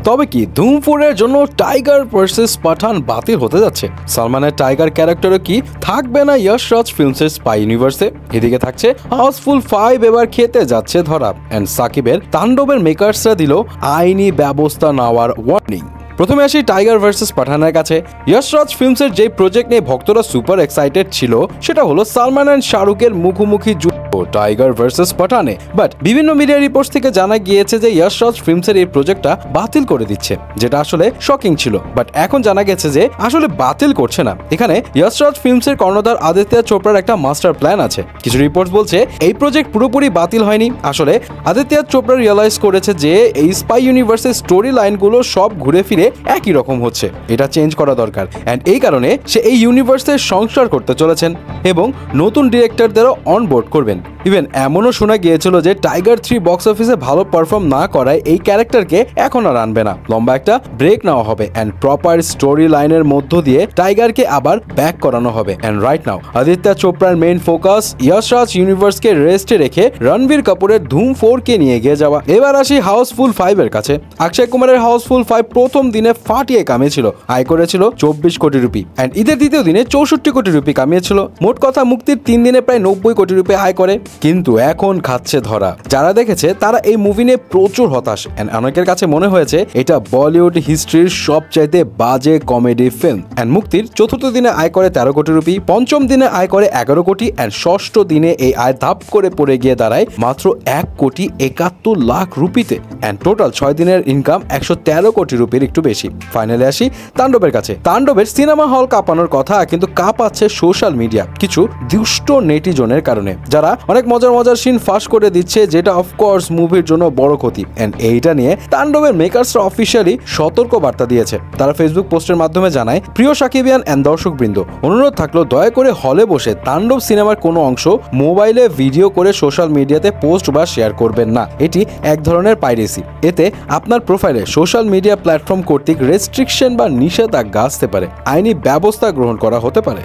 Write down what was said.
তবে কি ধুম 4 এর জন্য টাইগার ভার্সেস পাঠান বাতিল হতে যাচ্ছে? সালমানের টাইগার ক্যারেক্টারও কি থাকবে না যশ রাজ ফিল্মসের স্পাই ইউনিভার্সে? এদিকে থাকছে হাউসফুল 5 এবার খেতে যাচ্ছে ধরা, এন্ড সাকিবের তাণ্ডবের মেকার্সরা দিল আইনি ব্যবস্থা নেওয়ার ওয়ার্নিং। প্রথমে আসি টাইগার ভার্সেস পাঠানের কাছে। যশ রাজ ফিল্মসের যে প্রজেক্ট নিয়ে ভক্তরা সুপার এক্সাইটেড ছিল সেটা হলো সালমান এন্ড শাহরুখের মুখোমুখি যুদ্ধ টাইগার ভার্সেস পাঠানে। বাট বিভিন্ন মিডিয়া রিপোর্টস থেকে জানা গিয়েছে যে যশ রাজ ফিল্মসের এই প্রজেক্টটা বাতিল করে দিচ্ছে, যেটা আসলে শকিং ছিল। বাট এখন জানা গেছে যে আসলে বাতিল করছে না। এখানে যশ রাজ ফিল্মসের কর্ণধার আদিত্য চোপড়ার একটা মাস্টার প্ল্যান আছে। কিছু রিপোর্টস বলছে এই প্রজেক্ট পুরোপুরি বাতিল হয়নি। আসলে আদিত্য চোপড়া রিয়েলাইজ করেছে যে এই স্পাই ইউনিভার্সের স্টোরি লাইনগুলো সব ঘুরে ফিরে একই রকম হচ্ছে, এটা চেঞ্জ করা দরকার। এন্ড এই কারণে সে এই ইউনিভার্সের সংস্কার করতে চলেছেন এবং নতুন ডিরেক্টরদেরও অনবোর্ড করবেন। ইভেন এমনও শোনা গিয়েছিল যে টাইগার 3 বক্স অফিসে ভালো পারফর্ম না করায় এই ক্যারেক্টারকে এখন আর আনবে না, লম্বা একটা ব্রেক নেওয়া হবে এন্ড প্রপার স্টোরি লাইনের মধ্য দিয়ে টাইগারকে আবার ব্যাক করানো হবে। এন্ড রাইট নাও আদিত্য চোপড়ার মেইন ফোকাস যশ রাজ ইউনিভার্সকে রেস্টে রেখে রণবীর কাপুরের ধুম 4 কে নিয়ে গিয়ে যাওয়া। এবার আসি হাউসফুল 5 এর কাছে। অক্ষয় কুমারের হাউসফুল 5 প্রথম দিনে ফাটিয়ে কামিয়েছিল, আয় করেছিল 24 কোটি রুপি এন্ড ঈদের দ্বিতীয় দিনে 64 কোটি রুপি কামিয়েছিল। মোট কথা মুক্তির 3 দিনে প্রায় 90 কোটি রুপি আয় করে। কিন্তু এখন খাচ্ছে ধরা। যারা দেখেছে তারা এই মুভি নিয়ে প্রচুর হতাশ এন্ড অনেকের কাছে মনে হয়েছে এটা বলিউড হিস্ট্রির সবচাইতে বাজে কমেডি ফিল্ম। এন্ড মুক্তির চতুর্থ দিনে আয় করে 13 কোটি রুপি, পঞ্চম দিনে আয় করে 11 কোটি এন্ড ষষ্ঠ দিনে এই আয় ধাপ করে পড়ে গিয়ে দাঁড়ায় মাত্র 1 কোটি 71 লাখ রুপিতে। এন্ড টোটাল 6 দিনের ইনকাম 113 কোটি রুপির একটু বেশি। ফাইনালে আসি তাণ্ডবের কাছে। তাণ্ডবের সিনেমা হল কাঁপানোর কথা, কিন্তু কাঁপাচ্ছে সোশ্যাল মিডিয়া কিছু দুষ্ট নেটিজনের কারণে, যারা অনেক মজার সিন ফাঁস করে দিচ্ছে, যেটা অফকোর্স মুভির জন্য বড় ক্ষতি। এন্ড এইটা নিয়ে তাণ্ডবের মেকার্সরা অফিসিয়ালি সতর্ক বার্তা দিয়েছে। তারা ফেসবুক পোস্টের মাধ্যমে জানায়, প্রিয় সাকিবিয়ান এন্ড দর্শকবৃন্দ, অনুরোধ থাকলো দয়া করে হলে বসে তাণ্ডব সিনেমার কোনো অংশ মোবাইলে ভিডিও করে সোশ্যাল মিডিয়াতে পোস্ট বা শেয়ার করবেন না। এটি এক ধরনের পাইরেসি। এতে আপনার প্রোফাইলে সোশ্যাল মিডিয়া প্ল্যাটফর্ম কর্তৃক রেস্ট্রিকশন বা নিষেধাজ্ঞা আসতে পারে, আইনি ব্যবস্থা গ্রহণ করা হতে পারে।